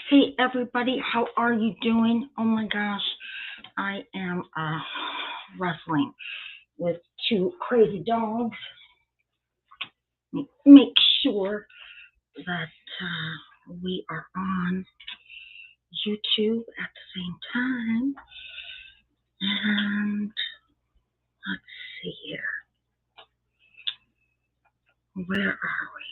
Hey everybody, how are you doing? Oh my gosh, I am wrestling with two crazy dogs. Make sure that we are on YouTube at the same time. And let's see here. Where are we?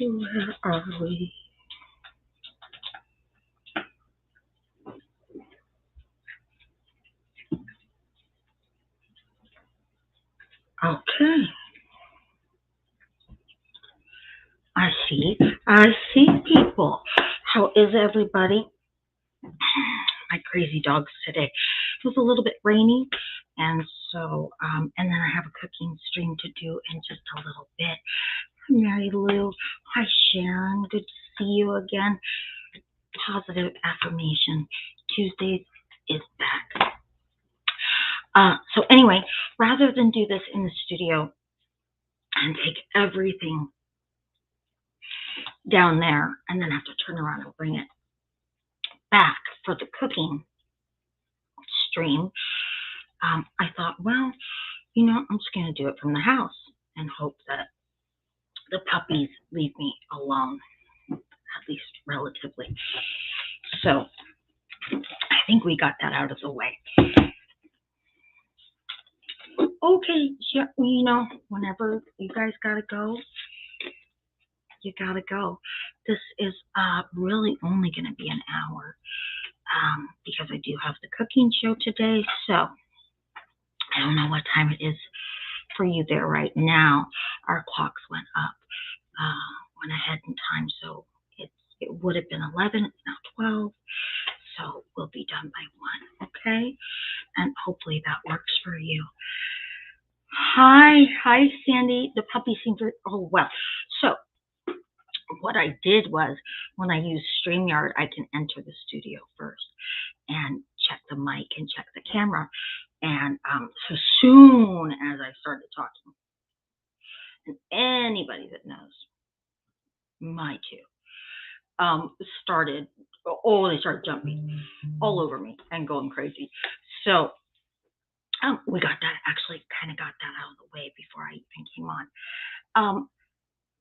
Where are we? Okay. I see people. How is everybody? My crazy dogs today. It was a little bit rainy, and so and then I have a cooking stream to do in just a little bit. Mary Lou, hi Sharon, good to see you again. Positive Affirmation Tuesdays is back. So anyway, rather than do this in the studio and take everything down there and then have to turn around and bring it back for the cooking stream, I thought, well, I'm just going to do it from the house and hope that the puppies leave me alone, at least relatively. So I think we got that out of the way. Okay, whenever you guys gotta go, you gotta go. This is really only gonna be an hour because I do have the cooking show today. So I don't know what time it is for you there right now. Our clocks went up, went ahead in time, so it would have been 11. It's now 12. So we'll be done by 1, okay? And hopefully that works for you. Hi, Sandy. The puppy seems to, oh, well. So what I did was when I use StreamYard, I can enter the studio first and check the mic and check the camera. And so soon as I started talking, and anybody that knows my two they started jumping all over me and going crazy. So we got that, actually kind of got that out of the way before I even came on.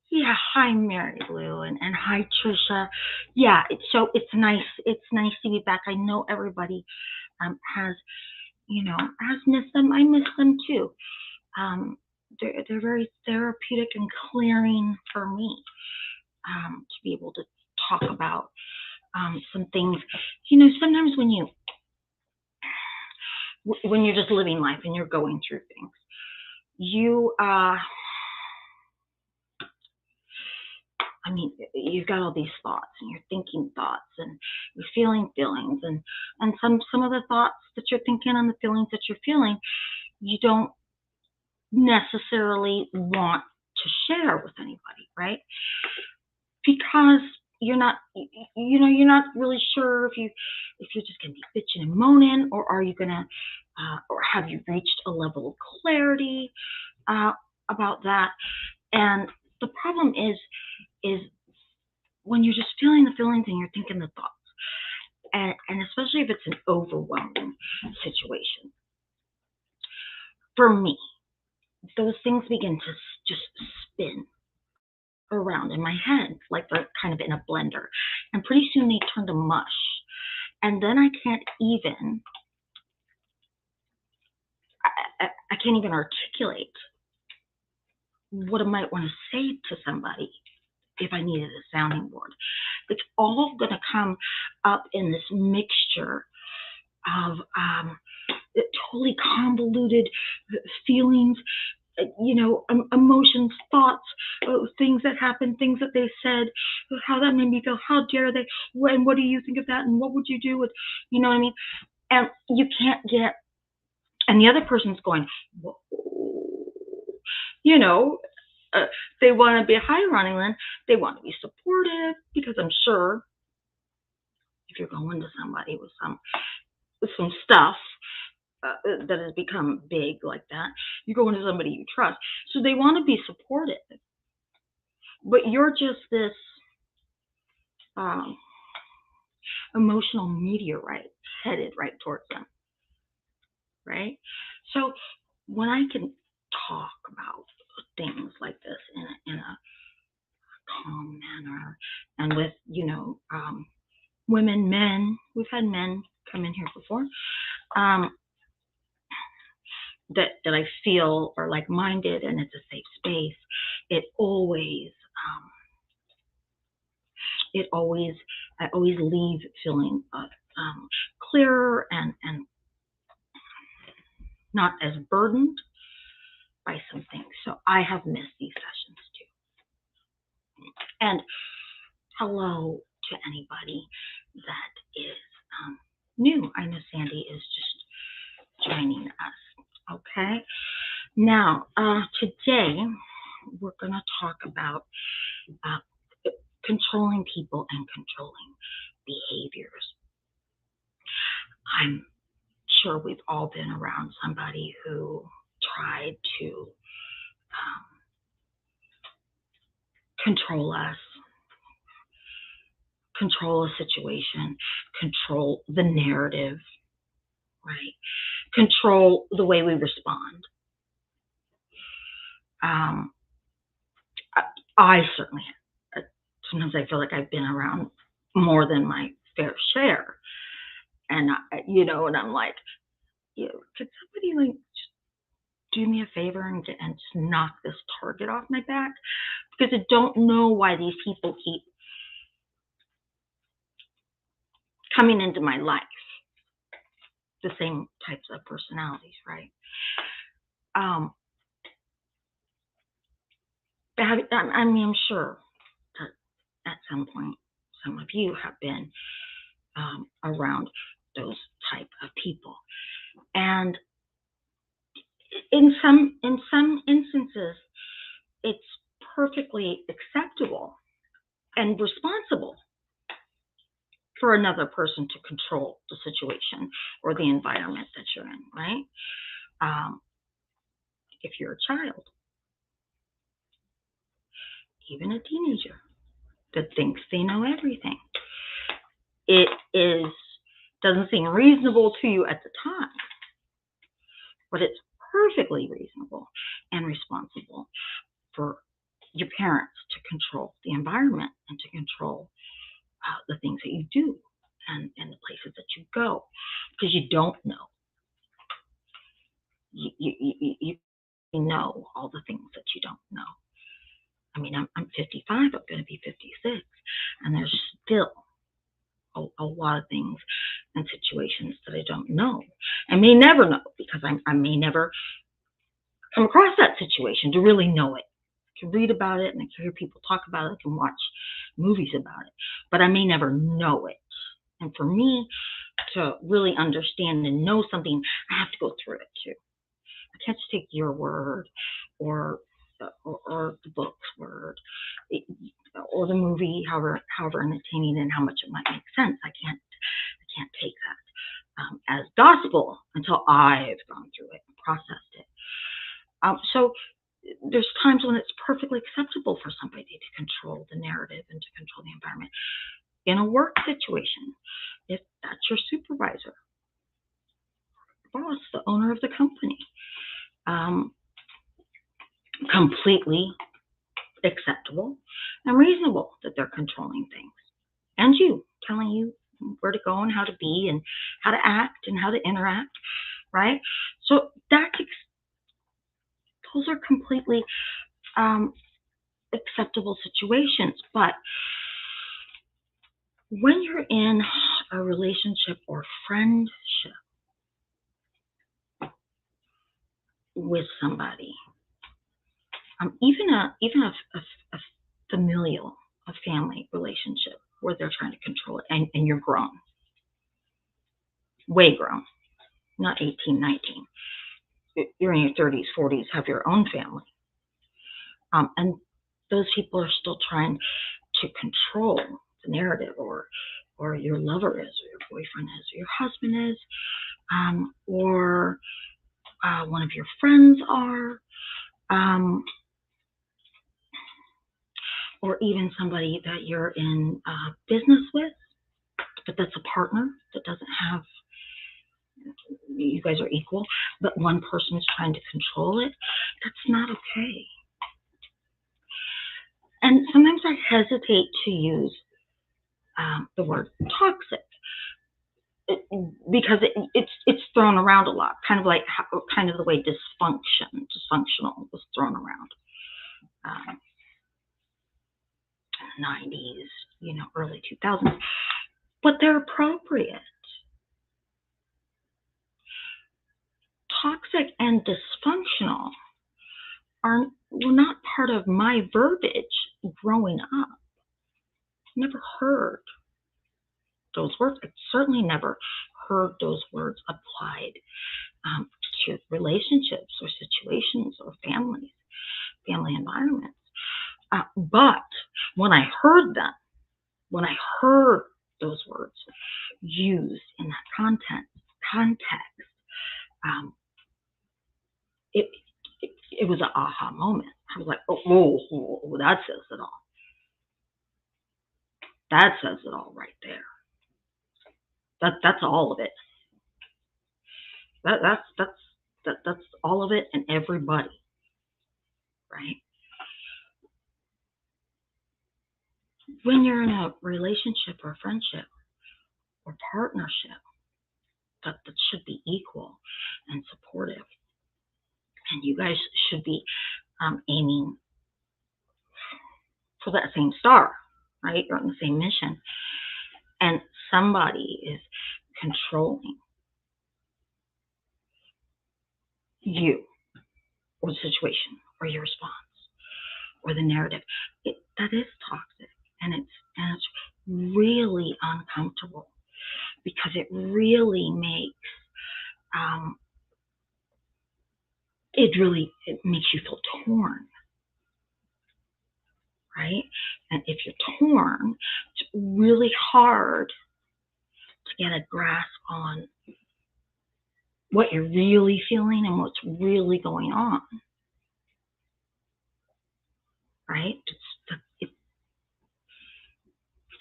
Yeah, hi Mary Lou and hi Trisha. Yeah, it's nice to be back. I know everybody has missed them. I miss them too. They're very therapeutic and clearing for me to be able to talk about some things. Sometimes when you're just living life and you're going through things, you've got all these thoughts and you're thinking thoughts and you're feeling feelings and some of the thoughts that you're thinking and the feelings that you're feeling, you don't necessarily want to share with anybody, right? Because you're not really sure if you're just going to be bitching and moaning, or are you going to, or have you reached a level of clarity about that? And the problem is when you're just feeling the feelings and you're thinking the thoughts, and especially if it's an overwhelming situation. For me, those things begin to just spin around in my head like they're kind of in a blender, and pretty soon they turn to mush, and then I can't even articulate what I might want to say to somebody if I needed a sounding board. It's all going to come up in this mixture of totally convoluted feelings, emotions, thoughts, things that happened, things that they said, how that made me feel, how dare they, and what do you think of that, and what would you do with, you know what I mean? And you can't get, and the other person's going, whoa. They want to be, hi Ronnie Lynn, they want to be supportive, because I'm sure if you're going to somebody with some stuff, that has become big like that. You go into somebody you trust. So they want to be supportive. But you're just this um, emotional meteorite headed right towards them, right? So when I can talk about things like this in a calm manner and with, women, men, we've had men come in here before, um, that I feel are like-minded and it's a safe space, it always, it always, I always leave feeling clearer and not as burdened by some things. So I have missed these sessions too. And hello to anybody that is new. I know Sandy is just joining us. Okay. Now, today we're going to talk about controlling people and controlling behaviors. I'm sure we've all been around somebody who tried to control us, control a situation, control the narrative, right? Control the way we respond. I certainly, sometimes I feel like I've been around more than my fair share. And, and I'm like, could somebody like just do me a favor and just knock this target off my back? Because I don't know why these people keep coming into my life. The same types of personalities, right? I'm sure that at some point, some of you have been around those type of people, and in some instances, it's perfectly acceptable and responsible for another person to control the situation or the environment that you're in, right? If you're a child, even a teenager that thinks they know everything, it doesn't seem reasonable to you at the time, but it's perfectly reasonable and responsible for your parents to control the environment and to control the things that you do and the places that you go, because you don't know. You know all the things that you don't know. I mean, I'm 55, I'm going to be 56, and there's still a lot of things and situations that I don't know. I may never know, because I may never come across that situation to really know it. I can read about it and I can hear people talk about it, I can watch movies about it, but I may never know it. And for me to really understand and know something, I have to go through it too. I can't just take your word or the book's word or the movie, however entertaining and how much it might make sense. I can't take that as gospel until I've gone through it and processed it. So there's times when it's perfectly acceptable for somebody to control the narrative and to control the environment. In a work situation, if that's your supervisor, boss, the owner of the company, completely acceptable and reasonable that they're controlling things. And you, telling you where to go and how to be and how to act and how to interact, right? So those are completely acceptable situations. But when you're in a relationship or friendship with somebody, even a familial, a family relationship where they're trying to control it, and you're grown, way grown, not 18, 19. You're in your 30s, 40s, have your own family. And those people are still trying to control the narrative, or your lover is, or your boyfriend is, or your husband is. or one of your friends are, or even somebody that you're in business with, but that's a partner that doesn't have, you guys are equal, but one person is trying to control it. That's not okay. And sometimes I hesitate to use the word toxic because it's thrown around a lot, kind of like kind of the way dysfunctional was thrown around. 90s, early 2000s, but they're appropriate. Toxic and dysfunctional were not part of my verbiage growing up. Never heard those words. I certainly never heard those words applied to relationships or situations or family environments. But when I heard them, when I heard those words used in that context, it was an aha moment. I was like, oh, that says it all. That says it all right there. That's all of it. That's all of it and everybody, right? When you're in a relationship or friendship or partnership, that should be equal and supportive, and you guys should be aiming for that same star, right? You're on the same mission, and somebody is controlling you or the situation or your response or the narrative. That is toxic, and it's really uncomfortable because it really makes it makes you feel torn, right? And if you're torn, it's really hard to get a grasp on what you're really feeling and what's really going on, right? If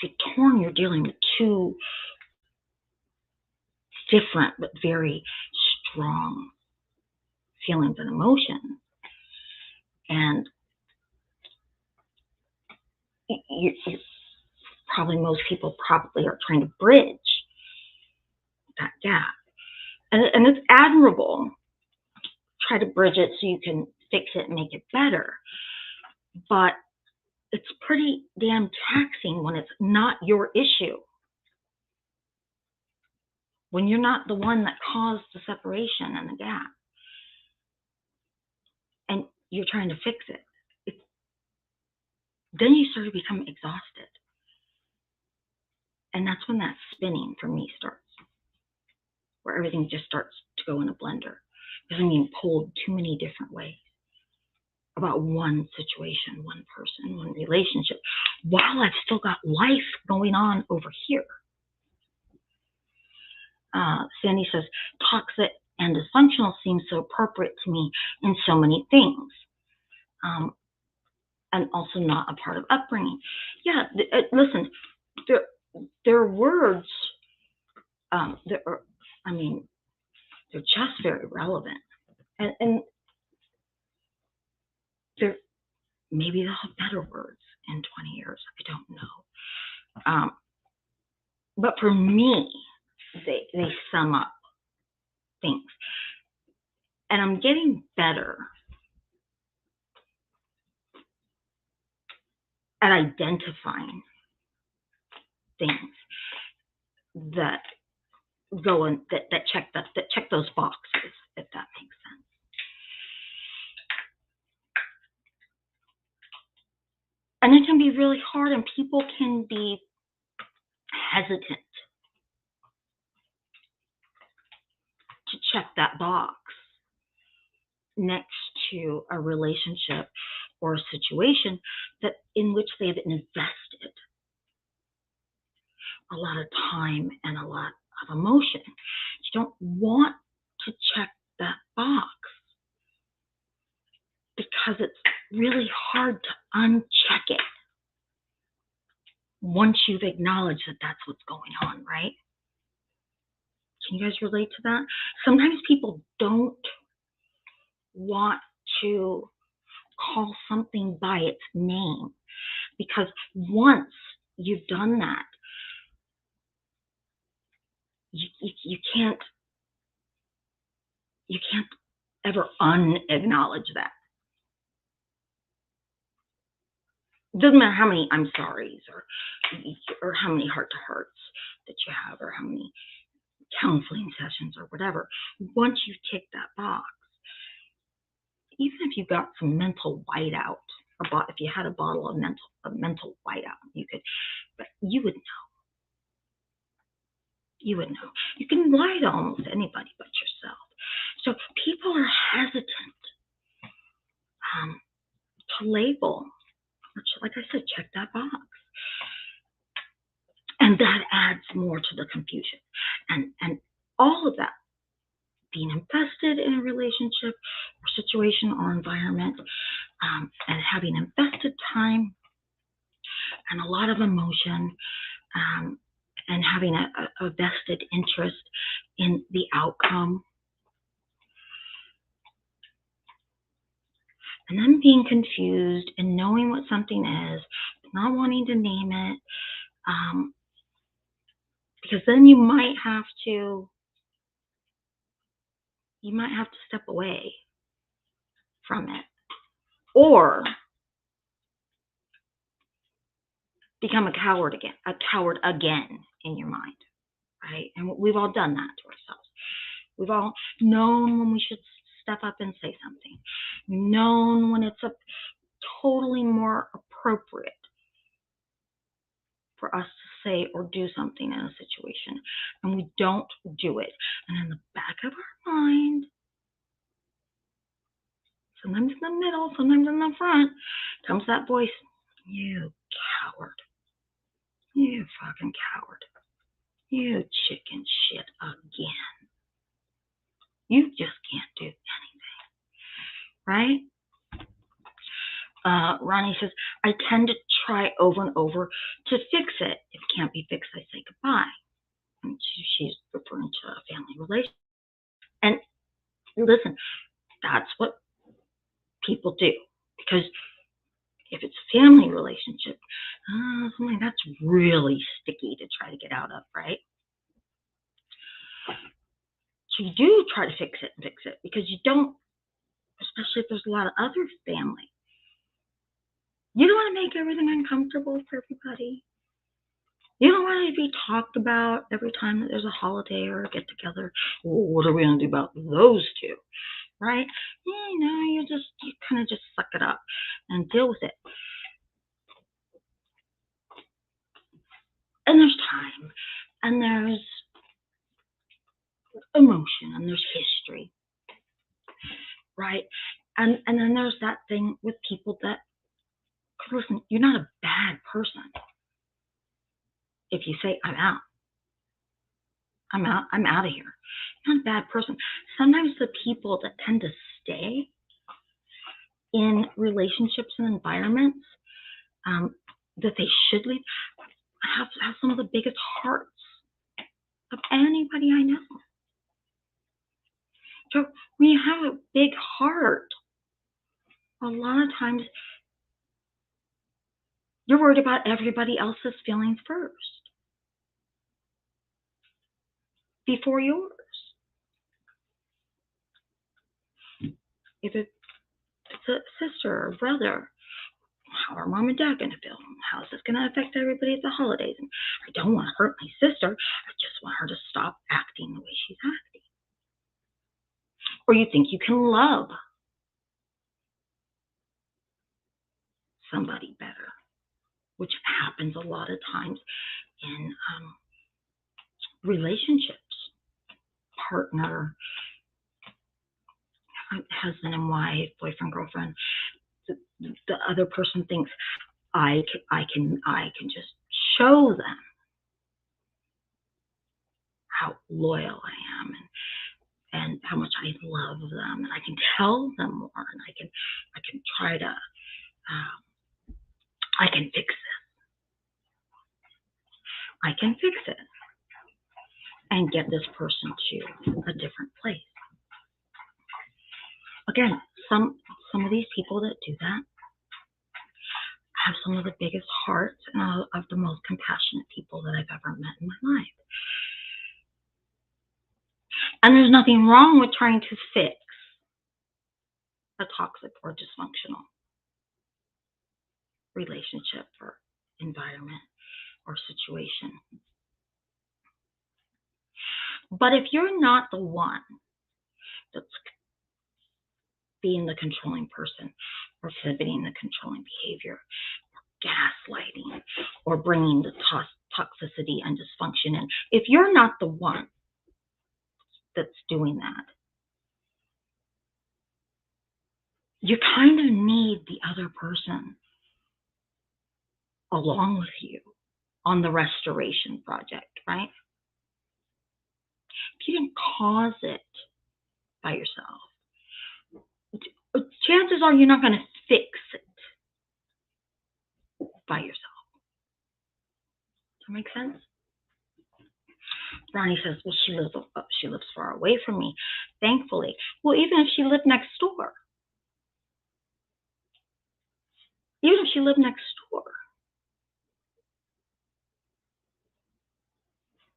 you're torn, you're dealing with two different but very strong feelings and emotions, and most people probably are trying to bridge that gap, and it's admirable. Try to bridge it so you can fix it and make it better, but it's pretty damn taxing when it's not your issue, when you're not the one that caused the separation and the gap, and you're trying to fix it. Then you start to become exhausted, and that's when that spinning for me starts, where everything just starts to go in a blender because I'm being pulled too many different ways about one situation, one person, one relationship, while I've still got life going on over here. Sandy says, toxic and dysfunctional seems so appropriate to me in so many things, and also not a part of upbringing. Yeah, listen, their words, they're just very relevant, and maybe they'll have better words in 20 years. I don't know. But for me, they sum up things. And I'm getting better at identifying things that go in, that check those boxes, if that makes sense. And it can be really hard, and people can be hesitant to check that box next to a relationship or a situation that in which they've invested a lot of time and a lot of emotion. You don't want to check that box because it's really hard to uncheck it once you've acknowledged that that's what's going on, right? Can you guys relate to that? Sometimes people don't want to call something by its name because once you've done that, you can't ever unacknowledge that. It doesn't matter how many I'm sorry's or how many heart to hearts that you have or how many counseling sessions or whatever. Once you tick that box, even if you got some mental whiteout, if you had a bottle of mental whiteout, but you would know. You would know. You can lie to almost anybody but yourself. So people are hesitant to label, like I said, check that box. And that adds more to the confusion. And all of that, being invested in a relationship or situation or environment, and having invested time and a lot of emotion, and having a vested interest in the outcome, and then being confused and knowing what something is, not wanting to name it, because then you might have to step away from it or become a coward again in your mind, right? And we've all done that to ourselves. We've all known when we should step up and say something, known when it's totally more appropriate for us to say or do something in a situation, and we don't do it. And in the back of our mind, sometimes in the middle, sometimes in the front, comes that voice, you coward. You fucking coward. You chicken shit again. You just can't do anything. Right? Ronnie says, I tend to try over and over to fix it. If it can't be fixed, I say goodbye. And she's referring to a family relationship. And listen, that's what people do. Because if it's a family relationship, something that's really sticky to try to get out of, right? So you do try to fix it because you don't, especially if there's a lot of other family. You don't want to make everything uncomfortable for everybody. You don't want to be talked about every time that there's a holiday or a get together. Well, what are we going to do about those two? Right? You kind of just suck it up and deal with it. And there's time, and there's emotion, and there's history, right? And then there's that thing with people that, listen, you're not a bad person if you say, I'm out of here. You're not a bad person. Sometimes the people that tend to stay in relationships and environments that they should leave have some of the biggest hearts of anybody I know. So when you have a big heart, a lot of times you're worried about everybody else's feelings first before yours. If it's a sister or brother, how are mom and dad going to feel? How is this going to affect everybody at the holidays? And I don't want to hurt my sister. I just want her to stop acting the way she's acting. Or you think you can love somebody better, which happens a lot of times in relationships. Partner, husband and wife, boyfriend, girlfriend. The other person thinks I can just show them how loyal I am and how much I love them, and I can tell them more, and I can try to I can fix it. I can fix it and get this person to a different place. Again, some of these people that do that have some of the biggest hearts and of the most compassionate people that I've ever met in my life. And there's nothing wrong with trying to fix a toxic or dysfunctional relationship or environment or situation. But if you're not the one that's being the controlling person or exhibiting the controlling behavior, gaslighting, or bringing the toxicity and dysfunction in, if you're not the one that's doing that, you kind of need the other person along with you on the restoration project, right? If you didn't cause it by yourself, chances are you're not going to fix it by yourself. Does that make sense? Ronnie says, well, she lives far away from me, thankfully. Well, even if she lived next door,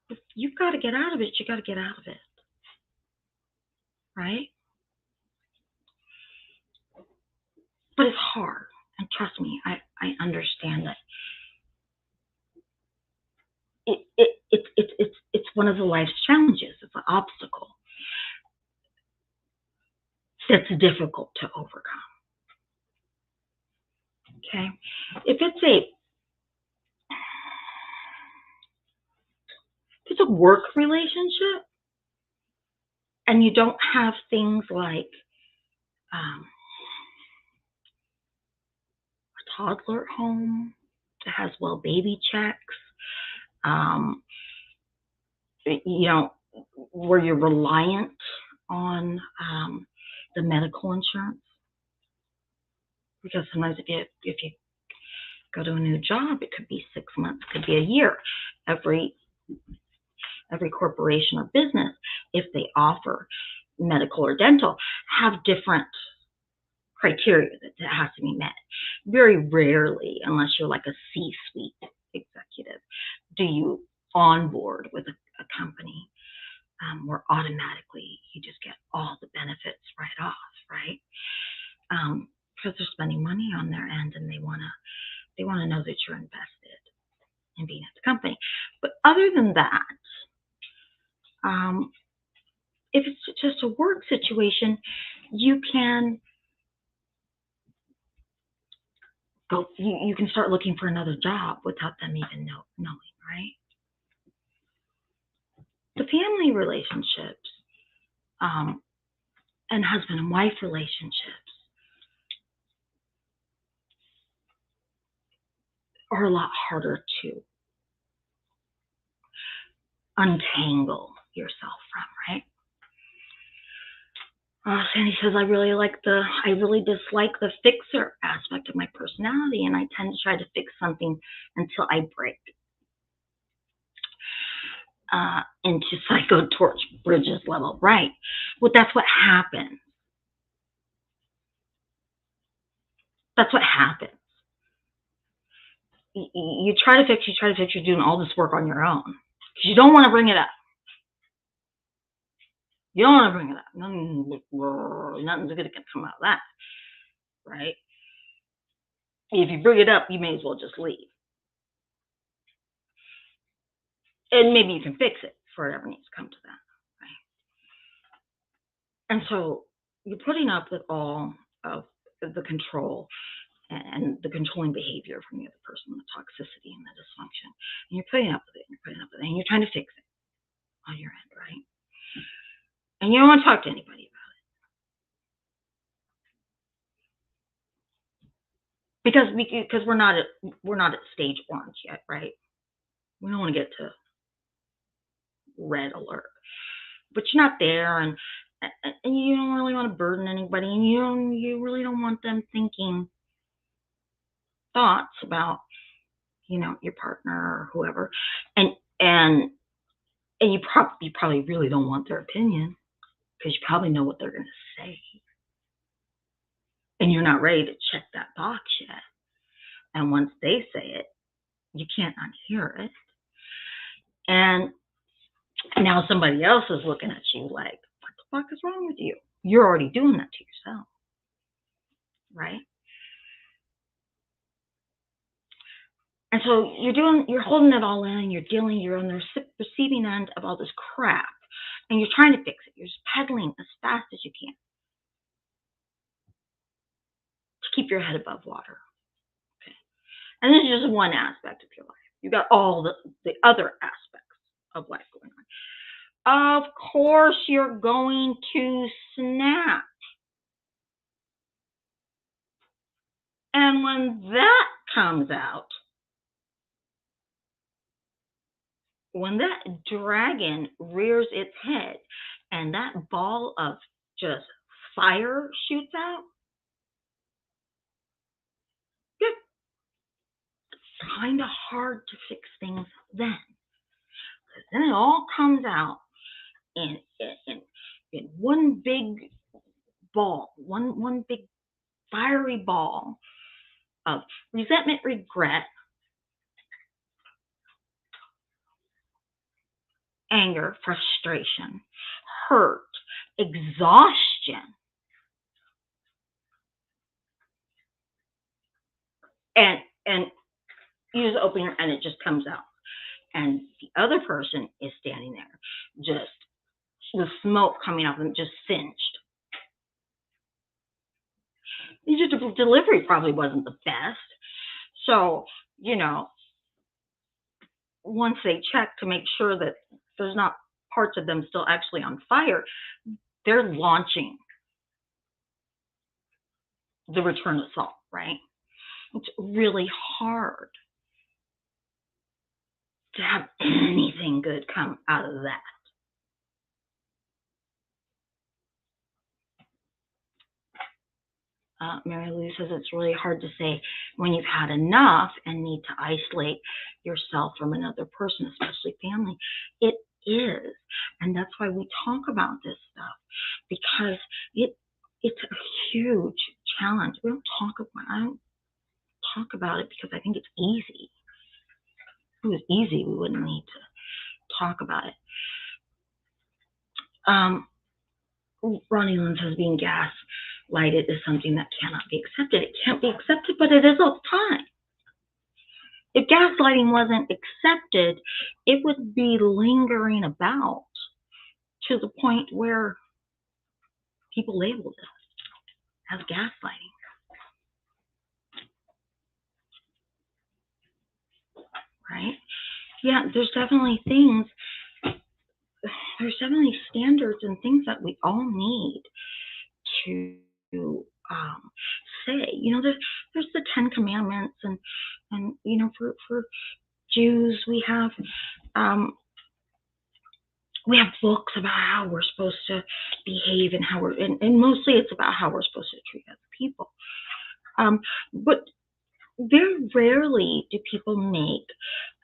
if you've got to get out of it, you got to get out of it, right? But it's hard, and trust me, I understand that. It's one of the life's challenges. It's an obstacle that's difficult to overcome. Okay, if it's a work relationship and you don't have things like a toddler at home that has baby checks, where you're reliant on the medical insurance, because sometimes if you go to a new job, it could be 6 months, it could be a year. Every corporation or business, if they offer medical or dental, have different criteria that has to be met. Very rarely, unless you're like a C-suite executive, do you onboard with a company where automatically you just get all the benefits right off, right? Because they're spending money on their end, and they want to know that you're invested in being at the company. But other than that, if it's just a work situation, you can go. You can start looking for another job without them even knowing, right? The family relationships and husband and wife relationships are a lot harder to untangle yourself from, right? Sandy says, I really dislike the fixer aspect of my personality, and I tend to try to fix something until I break into Psycho Torch Bridges level, right? Well, that's what happens. That's what happens. You try to fix, you're doing all this work on your own, because you don't want to bring it up. You don't want to bring it up. Nothing's going to come out of that, right? If you bring it up, you may as well just leave. And maybe you can fix it before it ever needs to come to that, right? And so you're putting up with all of the control and the controlling behavior from the other person, the toxicity and the dysfunction. And you're putting up with it, and you're trying to fix it on your end, right? And you don't want to talk to anybody about it. Because we're not at stage orange yet, right? We don't want to get to red alert. But you're not there, and you don't really want to burden anybody, and you really don't want them thinking thoughts about, your partner or whoever, and and you probably really don't want their opinion, because you probably know what they're going to say, and you're not ready to check that box yet. And once they say it, you can't unhear it. And now somebody else is looking at you like, what the fuck is wrong with you? You're already doing that to yourself, right? And so you're holding it all in, and you're on the receiving end of all this crap, and you're trying to fix it. You're just pedaling as fast as you can to keep your head above water. Okay. And this is just one aspect of your life. You got all the other aspects of life going on. Of course, you're going to snap. And when that comes out, when that dragon rears its head and that ball of just fire shoots out, it's kind of hard to fix things then. Because then it all comes out in one big ball, one big fiery ball of resentment, regret, anger, frustration, hurt, exhaustion. And you just open your, and it just comes out. And the other person is standing there, just the smoke coming off them, just singed. The delivery probably wasn't the best. So, once they check to make sure that there's not parts of them still actually on fire, they're launching the return assault, right? It's really hard to have anything good come out of that. Mary Lou says it's really hard to say when you've had enough and need to isolate yourself from another person, especially family. It is. And that's why we talk about this stuff, because it's a huge challenge. I don't talk about it because I think it's easy. If it was easy, we wouldn't need to talk about it. Ronnie Lynn says being gaslighted is something that cannot be accepted. It can't be accepted, but it is all the time. If gaslighting wasn't accepted, it would be lingering about to the point where people labeled it as gaslighting. Right? Yeah, there's definitely standards and things that we all need to say. There's the 10 Commandments, and for Jews we have books about how we're supposed to behave, and and mostly it's about how we're supposed to treat other people. But very rarely do people make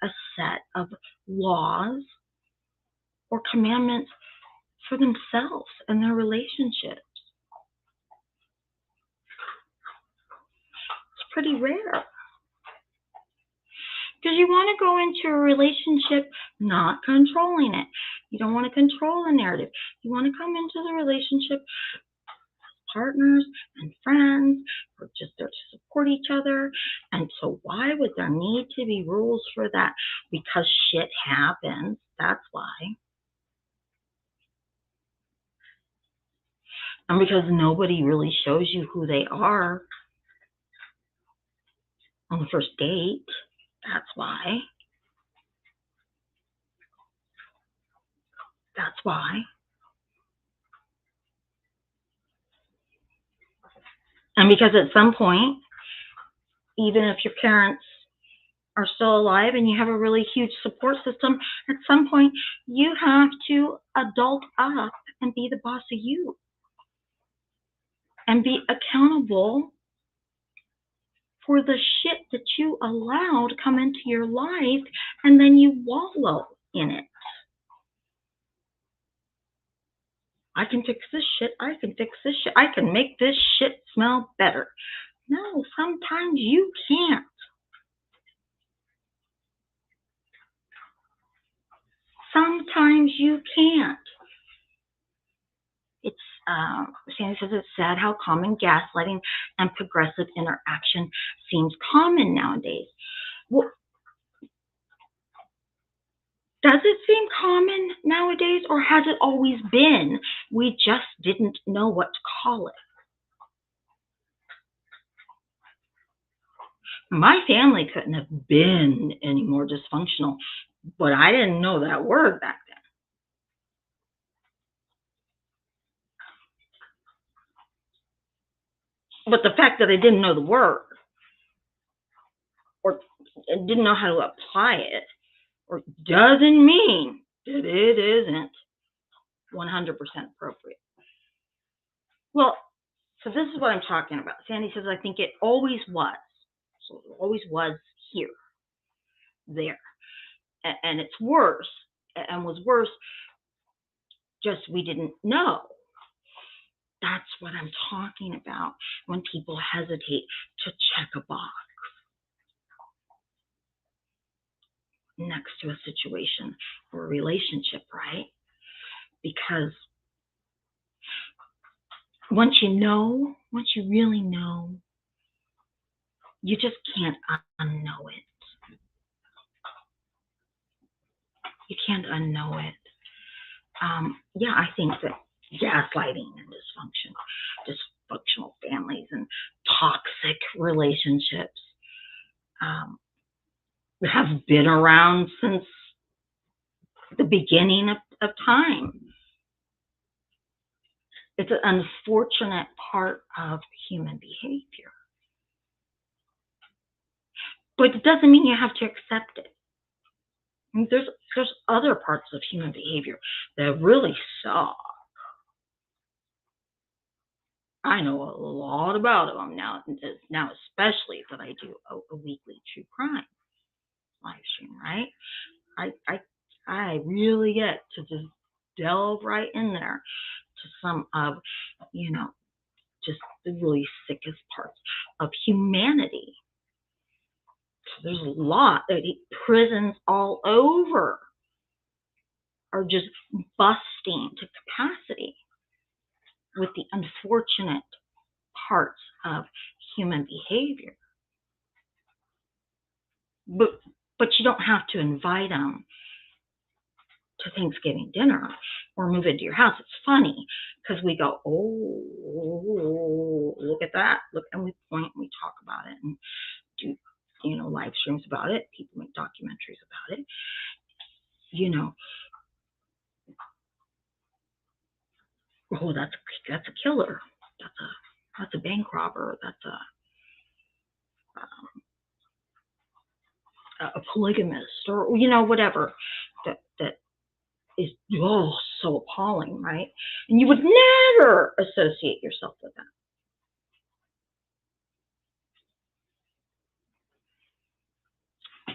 a set of laws or commandments for themselves and their relationships. It's pretty rare. Because you want to go into a relationship not controlling it. You don't want to control the narrative. You want to come into the relationship as partners and friends, or just there to support each other. And so why would there need to be rules for that? Because shit happens. That's why. And because nobody really shows you who they are on the first date. That's why. That's why. And because at some point, even if your parents are still alive and you have a really huge support system, at some point you have to adult up and be the boss of you and be accountable for the shit that you allowed come into your life, and then you wallow in it. I can fix this shit. I can fix this shit. I can make this shit smell better. No, sometimes you can't. Sometimes you can't. It's Sandy says it's sad how common gaslighting and progressive interaction seems common nowadays. Well, does it seem common nowadays, or has it always been? We just didn't know what to call it. My family couldn't have been any more dysfunctional, but I didn't know that word back then. But the fact that I didn't know the word, or didn't know how to apply it, or doesn't mean that it isn't 100% appropriate. Well, so this is what I'm talking about. Sandy says, I think it always was. So it always was here, there. And it's worse, and was worse, just we didn't know. That's what I'm talking about when people hesitate to check a box next to a situation or a relationship, right? Because once you really know, you just can't unknow it. You can't unknow it. Yeah, I think that gaslighting and dysfunctional families and toxic relationships have been around since the beginning of time. It's an unfortunate part of human behavior. But it doesn't mean you have to accept it. I mean, there's other parts of human behavior that really suck. I know a lot about them now, especially that I do a weekly true crime live stream, right? I really get to just delve right in there to some of, just the really sickest parts of humanity. So there's a lot. Prisons all over are just busting to capacity with the unfortunate parts of human behavior. But you don't have to invite them to Thanksgiving dinner or move into your house. It's funny because we go, oh, look at that. Look, and we point and we talk about it and do, live streams about it. People make documentaries about it. Oh, that's a killer. That's a bank robber. That's a polygamist, or whatever. That is so appalling, right? And you would never associate yourself with that.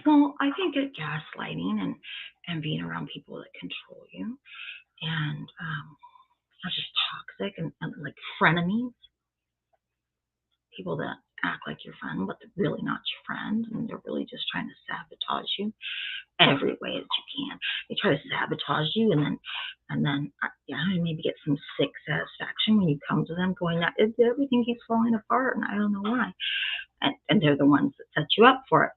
Well, I think that gaslighting and being around people that control you and are just toxic and like frenemies, people that act like your friend, but they're really not your friend, and they're really just trying to sabotage you every way that you can. They try to sabotage you, and then maybe get some sick satisfaction when you come to them going, that everything keeps falling apart, and I don't know why. And they're the ones that set you up for it.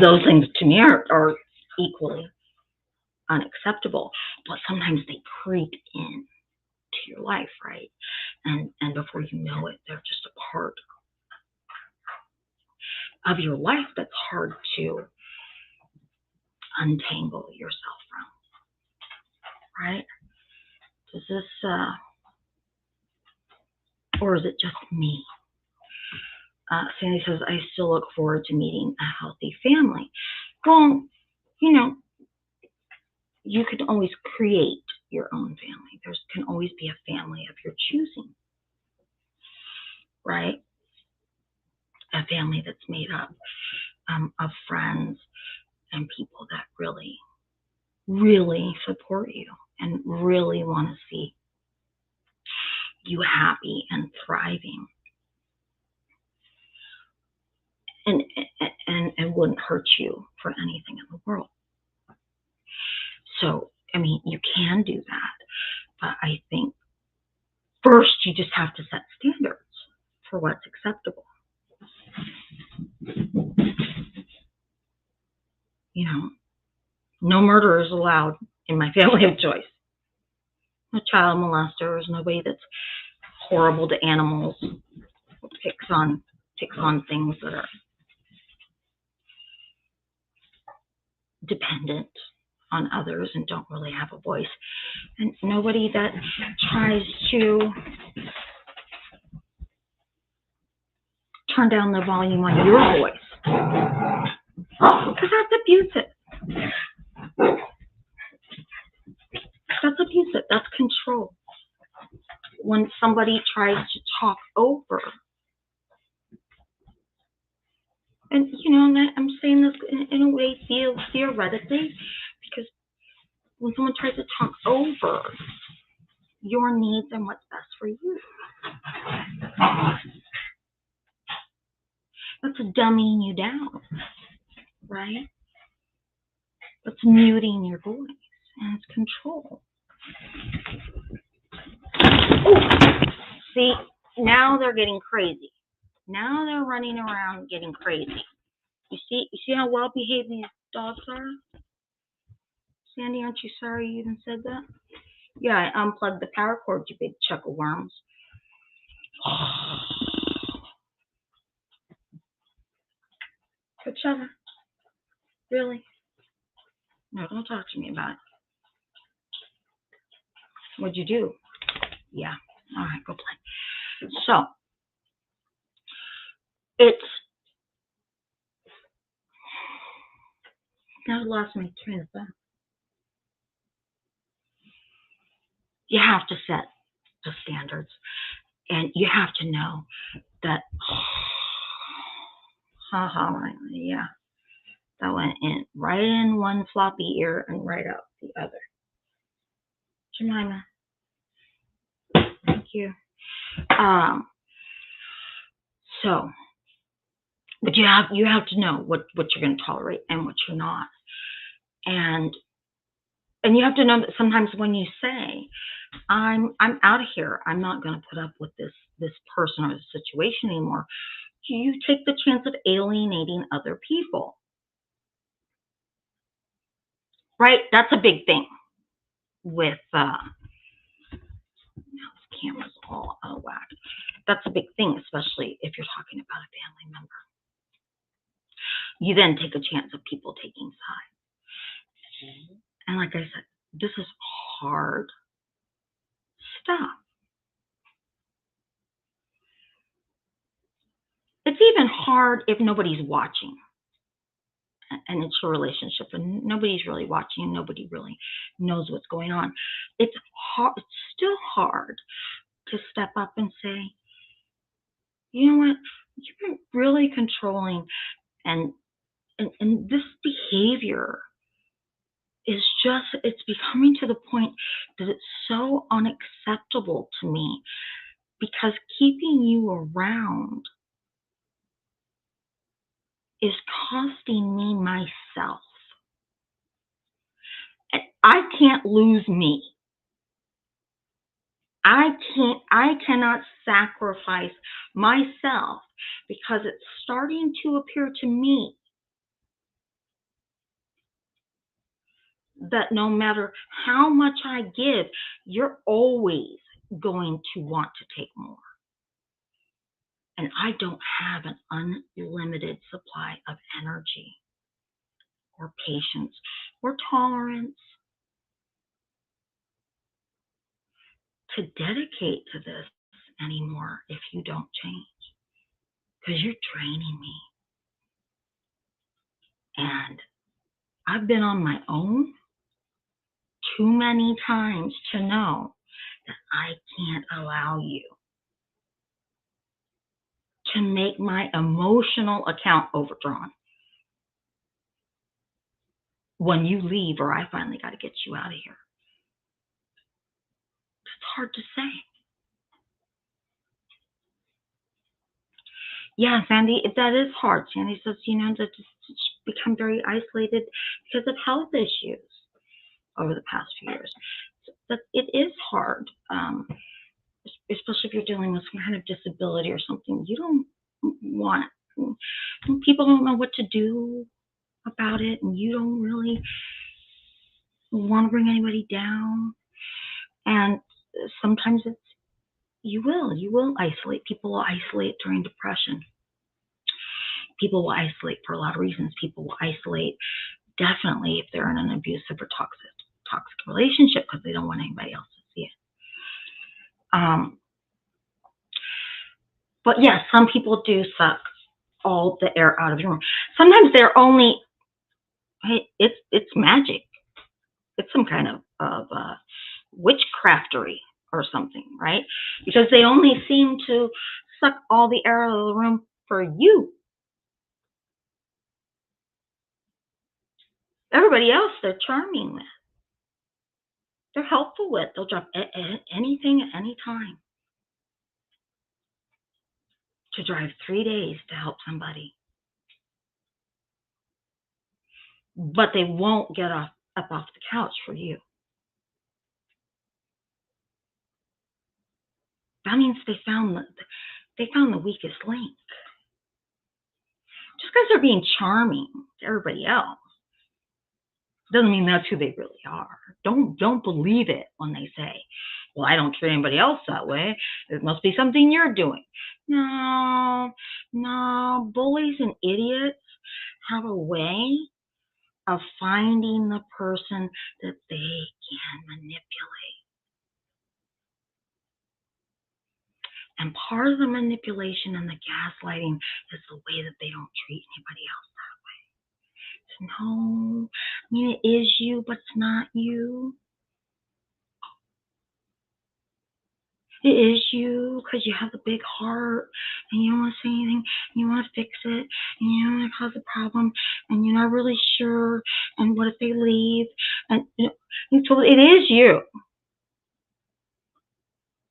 Those things to me are equally unacceptable, but sometimes they creep in to your life, right? And before you know it, they're just a part of your life that's hard to untangle yourself from, right? Does this, or is it just me? Sandy says, I still look forward to meeting a healthy family. Well, you know, you can always create your own family. There can always be a family of your choosing, right? A family that's made up of friends and people that really, really support you and really want to see you happy and thriving, and wouldn't hurt you for anything in the world. So, I mean, you can do that, but I think first you just have to set standards for what's acceptable. You know, no murder is allowed in my family of choice. No child molesters, nobody that's horrible to animals, picks on things that are dependent on others and don't really have a voice. And nobody that tries to turn down the volume on your voice, because that's abusive. That's abusive. That's control. When somebody tries to talk over, and you know, I'm saying this in a way theoretically, because when someone tries to talk over your needs and what's best for you, that's dumbing you down, right? That's muting your voice, and it's control. Oh, see, now they're getting crazy. Now they're running around getting crazy. You see how well behaved these dogs are? Sandy, aren't you sorry you even said that? Yeah, I unplugged the power cord, you big chuck of worms. Coachella? Really? No, don't talk to me about it. What'd you do? Yeah. All right, go play. So, it's... Now I lost my train of thought. You have to set the standards. And you have to know that... yeah. That went in right in one floppy ear and right out the other. Jemima. Thank you. So, but you have to know what you're going to tolerate and what you're not, and you have to know that sometimes when you say, I'm out of here, I'm not going to put up with this person or this situation anymore, you take the chance of alienating other people, right? That's a big thing with now this camera's all out of whack. That's a big thing, especially if you're talking about a family member. You then take a chance of people taking sides. And like I said, this is hard stuff. It's even hard if nobody's watching and it's your relationship and nobody's really watching and nobody really knows what's going on. It's hard. It's still hard to step up and say, you know what, you've been really controlling, and this behavior is just, it's becoming to the point that it's so unacceptable to me, because keeping you around is costing me myself. I can't lose me. I cannot sacrifice myself, because it's starting to appear to me that no matter how much I give, you're always going to want to take more. And I don't have an unlimited supply of energy or patience or tolerance to dedicate to this anymore if you don't change. because you're draining me. And I've been on my own too many times to know that I can't allow you to make my emotional account overdrawn when you leave or I finally got to get you out of here. It's hard to say. Yeah, Sandy, that is hard. Sandy says, that just become very isolated because of health issues over the past few years. But it is hard, especially if you're dealing with some kind of disability or something. You don't want, people don't know what to do about it, and you don't really want to bring anybody down. And sometimes you will isolate. People will isolate during depression. People will isolate for a lot of reasons. People will isolate definitely if they're in an abusive or toxic relationship because they don't want anybody else to see it. But yes, some people do suck all the air out of your room. Sometimes they're only, it's magic. It's some kind of witchcraftery or something, right? Because they only seem to suck all the air out of the room for you. Everybody else they're charming with. They're helpful with. They'll drop anything at any time to drive 3 days to help somebody. But they won't get up off the couch for you. That means they found the weakest link. Just because they're being charming to everybody else doesn't mean that's who they really are. Don't believe it when they say, well, I don't treat anybody else that way. It must be something you're doing. No. Bullies and idiots have a way of finding the person that they can manipulate. And part of the manipulation and the gaslighting is the way that they don't treat anybody else that way. No, I mean, it is you, but it's not you. It is you because you have a big heart and you don't want to say anything. And you want to fix it and you don't want to cause a problem and you're not really sure. And what if they leave? And so it is you,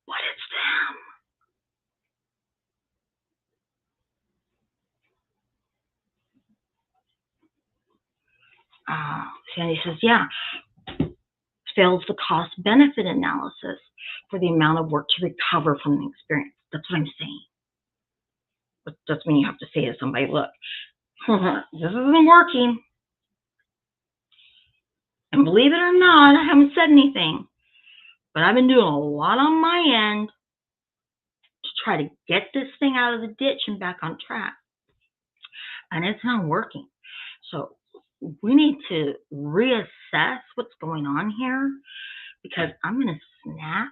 but it's them. Sandy says, yeah, fails the cost-benefit analysis for the amount of work to recover from the experience. That's what I'm saying. But doesn't mean you have to say to somebody, look, this isn't working. And believe it or not, I haven't said anything, but I've been doing a lot on my end to try to get this thing out of the ditch and back on track. And it's not working. So we need to reassess what's going on here because I'm going to snap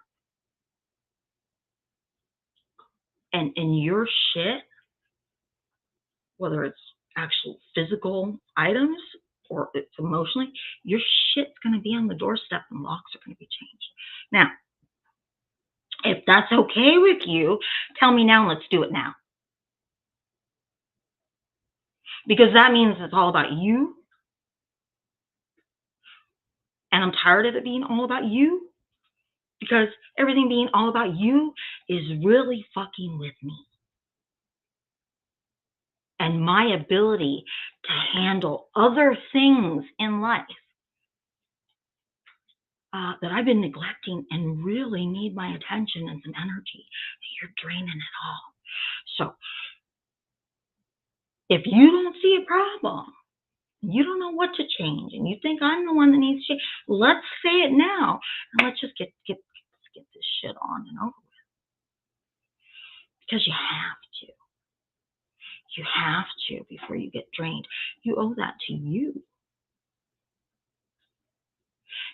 and your shit, whether it's actual physical items or it's emotionally, your shit's going to be on the doorstep and locks are going to be changed. Now, if that's okay with you, tell me now, let's do it now. Because that means it's all about you. And I'm tired of it being all about you. Because everything being all about you is really fucking with me. And my ability to handle other things in life that I've been neglecting and really need my attention and some energy. You're draining it all. So if you don't see a problem, you don't know what to change, and you think I'm the one that needs to change, let's say it now, and let's just get this shit on and over with. Because you have to. You have to before you get drained. You owe that to you.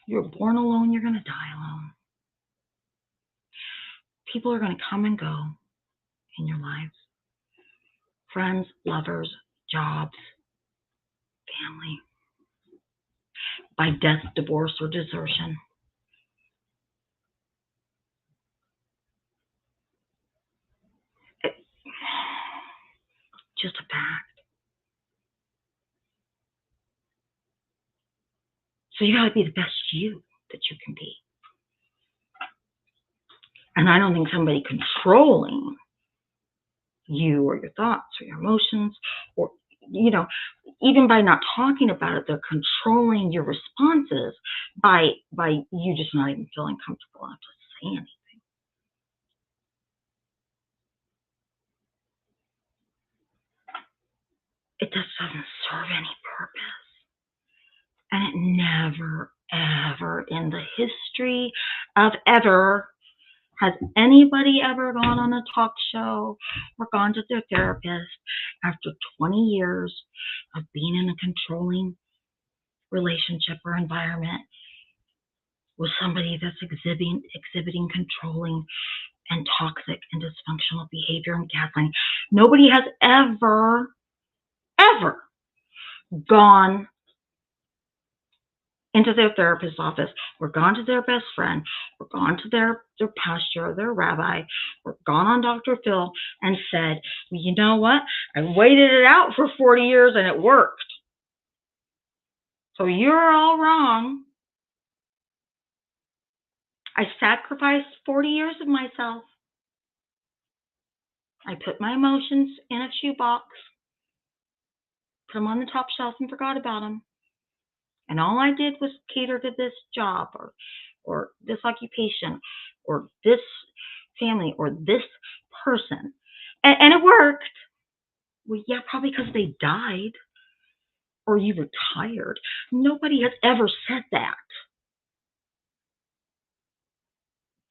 You're born alone, you're going to die alone. People are going to come and go in your lives. friends, lovers, jobs, family, by death, divorce, or desertion. It's just a fact. So you got to be the best you that you can be. And I don't think somebody controlling you or your thoughts or your emotions, or, even by not talking about it, they're controlling your responses by you just not even feeling comfortable enough to say anything. It just doesn't serve any purpose. And it never, ever in the history of ever has anybody ever gone on a talk show or gone to their therapist after 20 years of being in a controlling relationship or environment with somebody that's exhibiting controlling and toxic and dysfunctional behavior and gaslighting? Nobody has ever gone into their therapist's office, or gone to their best friend, or gone to their pastor or their rabbi, or gone on Dr. Phil and said, well, you know what? I waited it out for 40 years and it worked. So you're all wrong. I sacrificed 40 years of myself. I put my emotions in a shoebox, put them on the top shelf and forgot about them. And all I did was cater to this job or this occupation or this family or this person. And it worked. Well, yeah, probably because they died or you retired. Nobody has ever said that.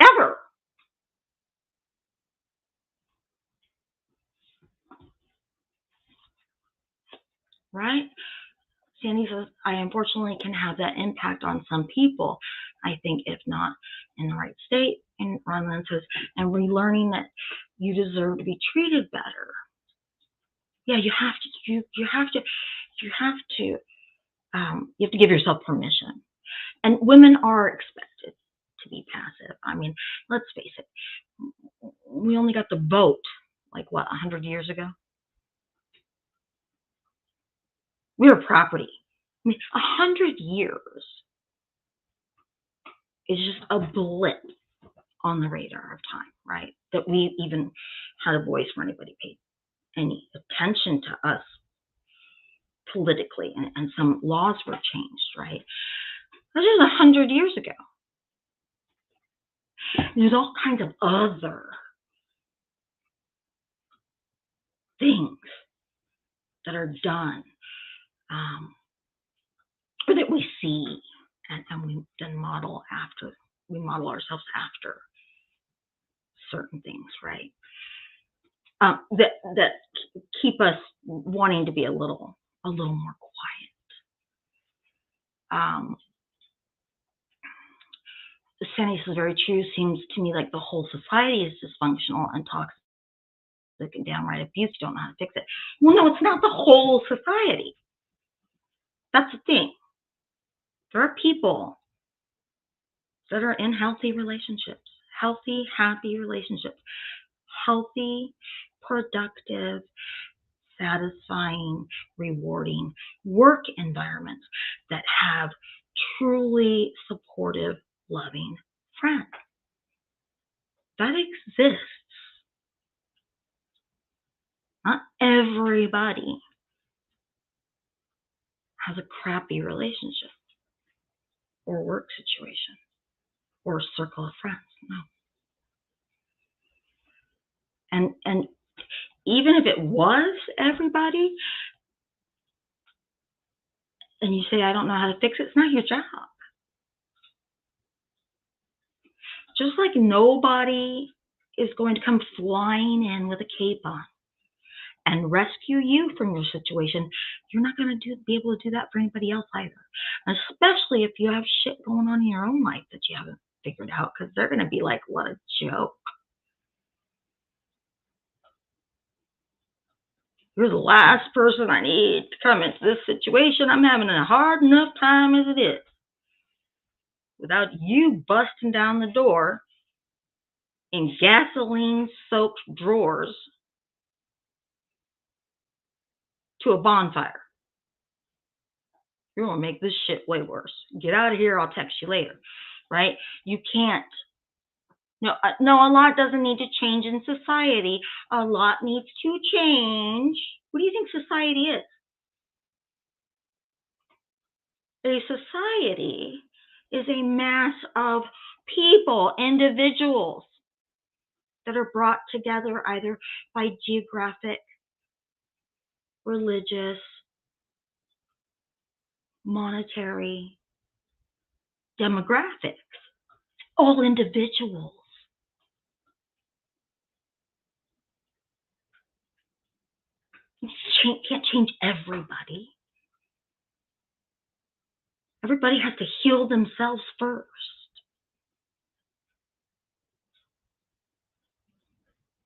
Ever. Right? Sandy says, I unfortunately can have that impact on some people. I think if not in the right state. And Ron says, and relearning that you deserve to be treated better. Yeah, you have to give yourself permission. And women are expected to be passive. I mean, let's face it. We only got the vote, 100 years ago? We were property. I mean, 100 years is just a blip on the radar of time, right? That we even had a voice where anybody paid any attention to us politically, and some laws were changed, right? This is 100 years ago. There's all kinds of other things that are done, or that we see, and we then model ourselves after certain things, right? That keep us wanting to be a little more quiet. The sentence is very true. Seems to me like the whole society is dysfunctional and toxic and downright abuse. Don't know how to fix it. Well, no, it's not the whole society. That's the thing. There are people that are in healthy relationships, healthy, happy relationships, healthy, productive, satisfying, rewarding work environments that have truly supportive, loving friends. That exists. Not everybody has a crappy relationship or work situation or a circle of friends. No. And even if it was everybody, and you say, I don't know how to fix it, it's not your job. Just like nobody is going to come flying in with a cape on and rescue you from your situation, you're not going to be able to do that for anybody else either. Especially if you have shit going on in your own life that you haven't figured out, because they're going to be like, what a joke. You're the last person I need to come into this situation. I'm having a hard enough time as it is without you busting down the door in gasoline-soaked drawers to a bonfire. You're going to make this shit way worse. Get out of here. I'll text you later, right? You can't. No, a lot doesn't need to change in society. A lot needs to change. What do you think society is? A society is a mass of people, individuals that are brought together either by geographic, religious, monetary, demographics. All individuals. You can't change everybody. Everybody has to heal themselves first.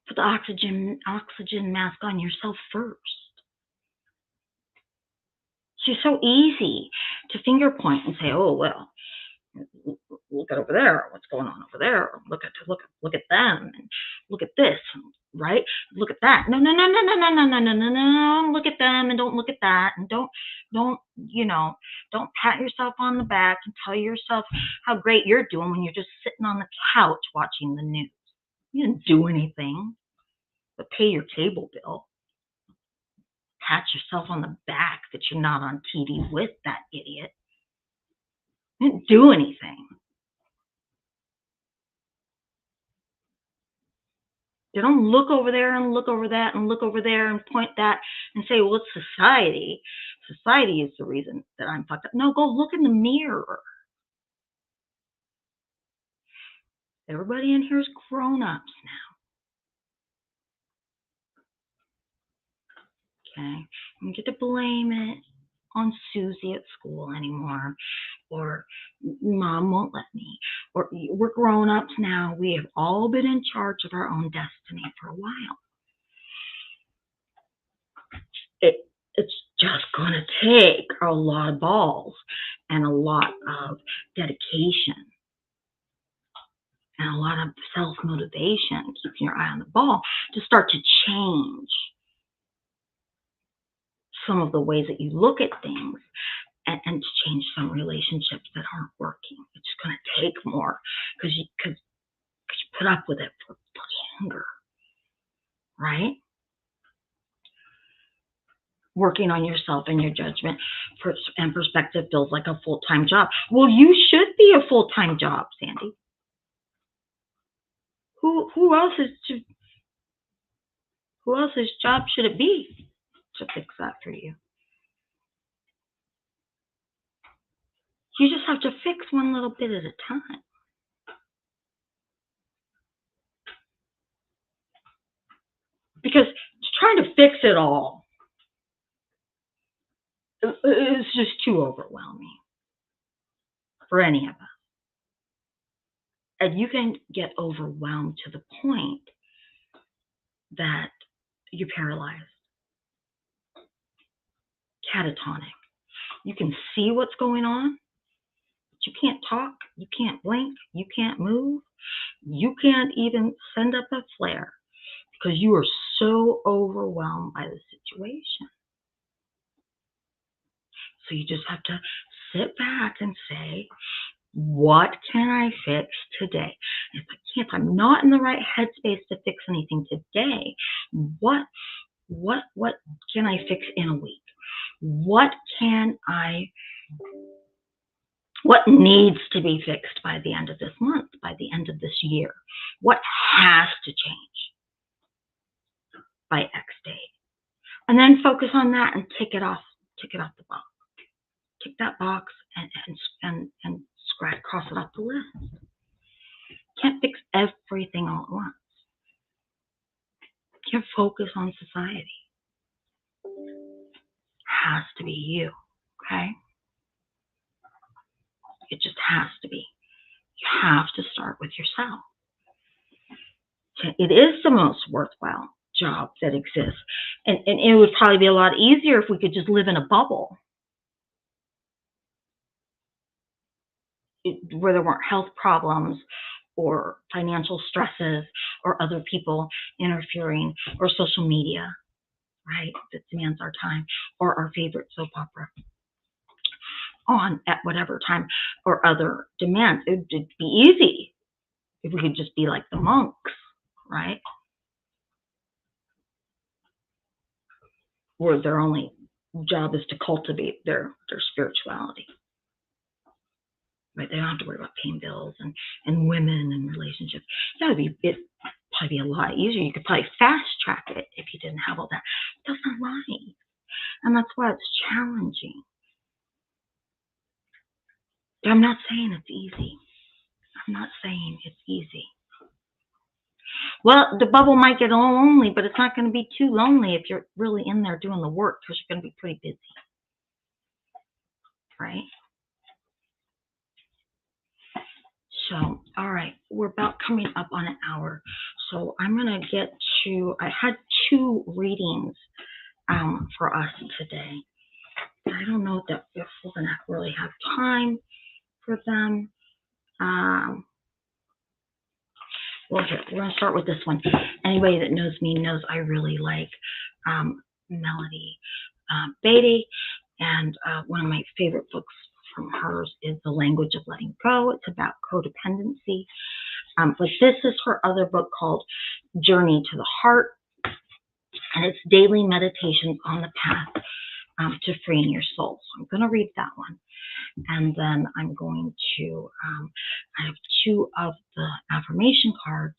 Put the oxygen mask on yourself first. It's so easy to finger point and say, "Oh well, look at over there. What's going on over there? Look at them, and look at this, right? Look at that. No. Look at them and don't look at that, and don't pat yourself on the back and tell yourself how great you're doing when you're just sitting on the couch watching the news. You didn't do anything but pay your cable bill. Pat yourself on the back that you're not on TV with that idiot. You didn't do anything." They don't look over there and look over that and look over there and point that and say, "Well, it's society. Society is the reason that I'm fucked up." No, go look in the mirror. Everybody in here is grown-ups now. Okay? You don't get to blame it on Susie at school anymore, or Mom won't let me, or we're grown-ups now. We have all been in charge of our own destiny for a while. It's just going to take a lot of balls and a lot of dedication and a lot of self-motivation, keeping your eye on the ball, to start to change some of the ways that you look at things and to change some relationships that aren't working. It's going to take more because you put up with it for longer, right? Working on yourself and your judgment and perspective feels like a full-time job. Well, you should be a full-time job, Sandy. Who else's job should it be to fix that for you? You just have to fix one little bit at a time. Because trying to fix it all is just too overwhelming for any of us. And you can get overwhelmed to the point that you're paralyzed, catatonic. You can see what's going on, but you can't talk, you can't blink, you can't move, you can't even send up a flare because you are so overwhelmed by the situation. So you just have to sit back and say, what can I fix today? If I'm not in the right headspace to fix anything today, what can I fix in a week? What needs to be fixed by the end of this month, by the end of this year? What has to change by X date? And then focus on that and tick it off the box. Tick that box and cross it off the list. Can't fix everything all at once. Can't focus on society. Has to be you, okay? It just has to be. You have to start with yourself. It is the most worthwhile job that exists. And it would probably be a lot easier if we could just live in a bubble where there weren't health problems or financial stresses or other people interfering or social media, right, that demands our time, or our favorite soap opera on at whatever time, or other demands. It'd be easy if we could just be like the monks, right? Where their only job is to cultivate their spirituality. Right? They don't have to worry about paying bills and women and relationships. It'd probably be a lot easier. You could probably fast track it if you didn't have all that. That's not life. And that's why it's challenging. I'm not saying it's easy. I'm not saying it's easy. Well, the bubble might get a little lonely, but it's not going to be too lonely if you're really in there doing the work, because you're going to be pretty busy, right? So, all right, we're about coming up on an hour. So I'm going to get to, I had 2 readings for us today. I don't know if we're going to really have time for them. Well, here, we're going to start with this one. Anybody that knows me knows I really like Melody Beatty, and one of my favorite books from hers is The Language of Letting Go. It's about codependency. But this is her other book called Journey to the Heart, and it's daily meditations on the path to freeing your soul. So I'm going to read that one. And then I'm going to, I have 2 of the affirmation cards,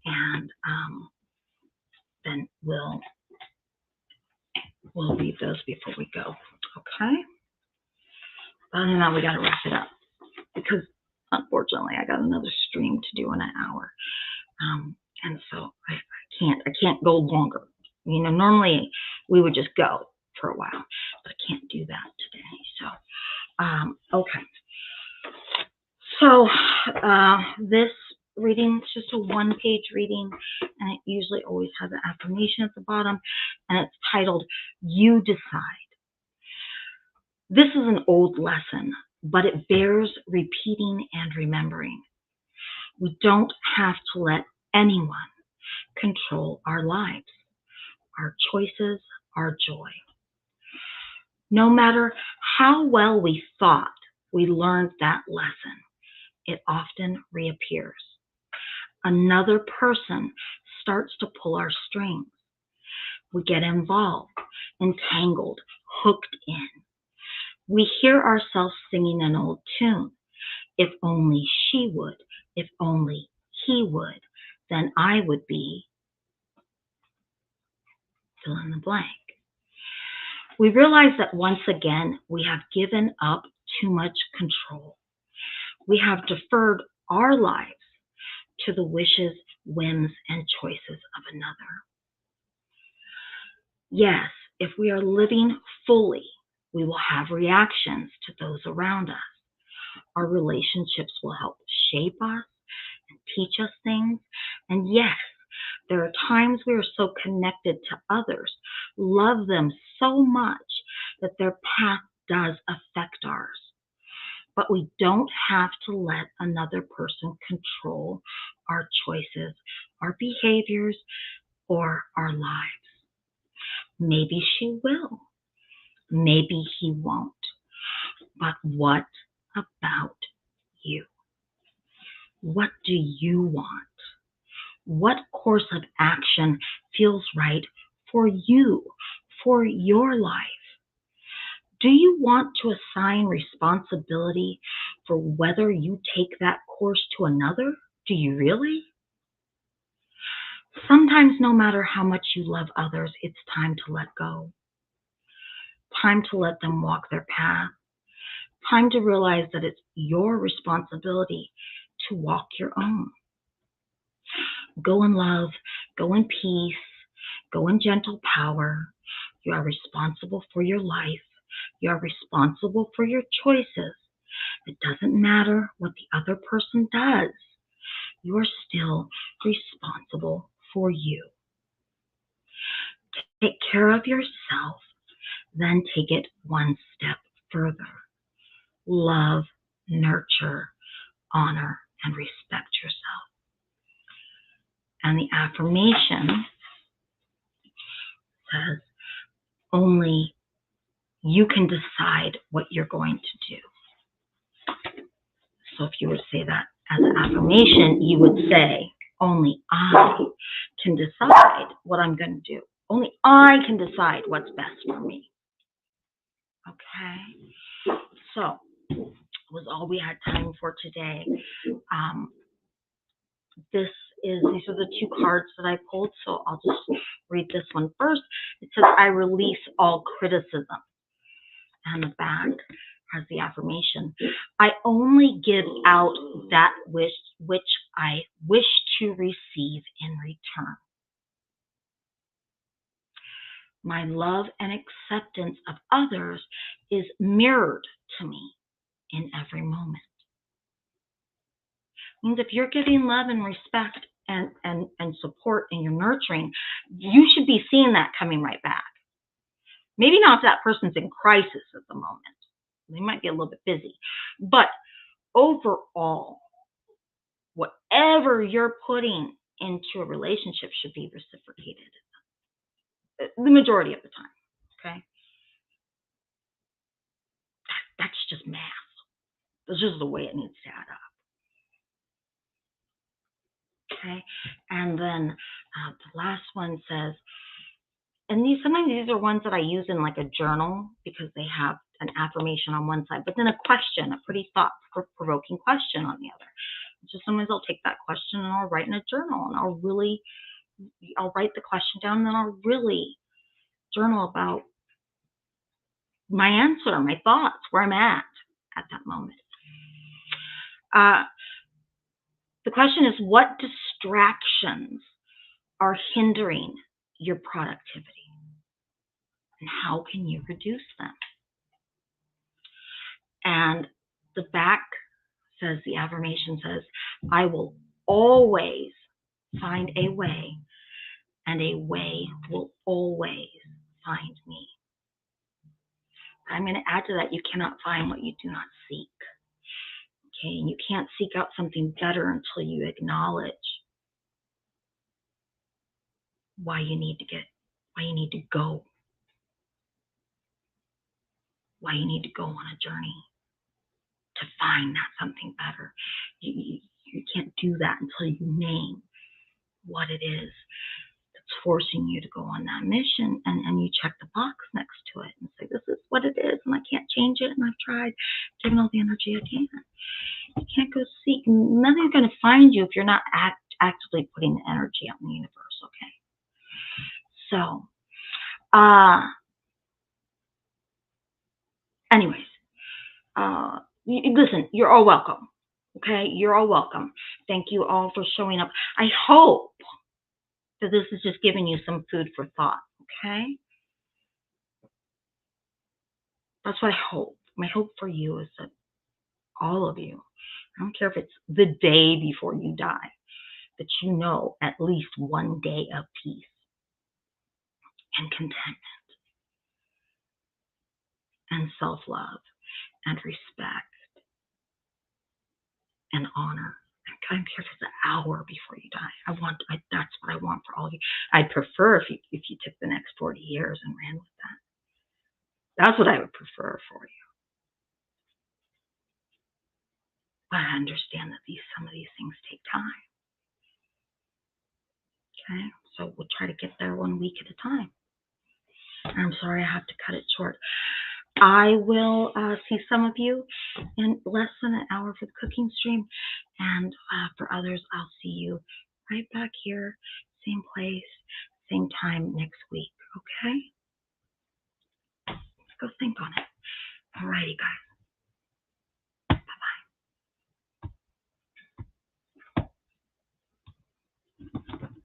and then we'll read those before we go. Okay? Other than that, we got to wrap it up, because unfortunately I got another stream to do in an hour. And so I can't go longer. You know, normally we would just go for a while, but I can't do that today. So, okay. So this reading is just a 1-page reading, and it usually always has an affirmation at the bottom, and it's titled, You Decide. This is an old lesson, but it bears repeating and remembering. We don't have to let anyone control our lives, our choices, our joy. No matter how well we thought we learned that lesson, it often reappears. Another person starts to pull our strings. We get involved, entangled, hooked in. We hear ourselves singing an old tune. If only she would, if only he would, then I would be, fill in the blank. We realize that once again, we have given up too much control. We have deferred our lives to the wishes, whims, and choices of another. Yes, if we are living fully, we will have reactions to those around us. Our relationships will help shape us and teach us things. And yes, there are times we are so connected to others, love them so much that their path does affect ours. But we don't have to let another person control our choices, our behaviors, or our lives. Maybe she will. Maybe he won't. But what about you? What do you want? What course of action feels right for you, for your life? Do you want to assign responsibility for whether you take that course to another? Do you really? Sometimes, no matter how much you love others, it's time to let go. Time to let them walk their path. Time to realize that it's your responsibility to walk your own. Go in love, go in peace, go in gentle power. You are responsible for your life. You are responsible for your choices. It doesn't matter what the other person does. You are still responsible for you. Take care of yourself, then take it one step further. Love, nurture, honor, and respect yourself. And the affirmation says, only you can decide what you're going to do. So if you were to say that as an affirmation, you would say, only I can decide what I'm going to do. Only I can decide what's best for me. Okay? So was all we had time for today. These are the two cards that I pulled, so I'll just read this one first. It says, I release all criticism. And the back has the affirmation. I only give out that which I wish to receive in return. My love and acceptance of others is mirrored to me in every moment. Means if you're giving love and respect and support and you're nurturing, you should be seeing that coming right back. Maybe not if that person's in crisis at the moment. They might be a little bit busy. But overall, whatever you're putting into a relationship should be reciprocated the majority of the time. Okay? That's just math. That's just the way it needs to add up. Okay? And then the last one says, and sometimes these are ones that I use in like a journal because they have an affirmation on one side, but then a question, a pretty thought-provoking question on the other. So sometimes I'll take that question and I'll write in a journal, and I'll write the question down, and then I'll really journal about my answer, my thoughts, where I'm at that moment. The question is, what distractions are hindering your productivity? And how can you reduce them? And the back says, the affirmation says, I will always find a way, and a way will always find me. I'm going to add to that, you cannot find what you do not seek. Okay, and you can't seek out something better until you acknowledge why you need to go, why you need to go on a journey to find that something better. You can't do that until you name what it is that's forcing you to go on that mission, and you check the box next to it and say, this is what it is, and I can't change it, and I've tried taking all the energy I can. You can't go seek. Nothing's going to find you if you're not actively putting the energy out in the universe, okay? So, anyways, listen, you're all welcome, okay? You're all welcome. Thank you all for showing up. I hope that this is just giving you some food for thought, okay? That's what I hope. My hope for you is that all of you, I don't care if it's the day before you die, that you know at least one day of peace and contentment and self-love and respect and honor. I don't care if it's an hour before you die. That's what I want for all of you. I'd prefer if you took the next 40 years and ran with that. That's what I would prefer for you. But I understand that some of these things take time. Okay, so we'll try to get there 1 week at a time. I'm sorry I have to cut it short. I will see some of you in less than an hour for the cooking stream, and for others, I'll see you right back here, same place, same time next week, okay? Let's go think on it. Alrighty, guys.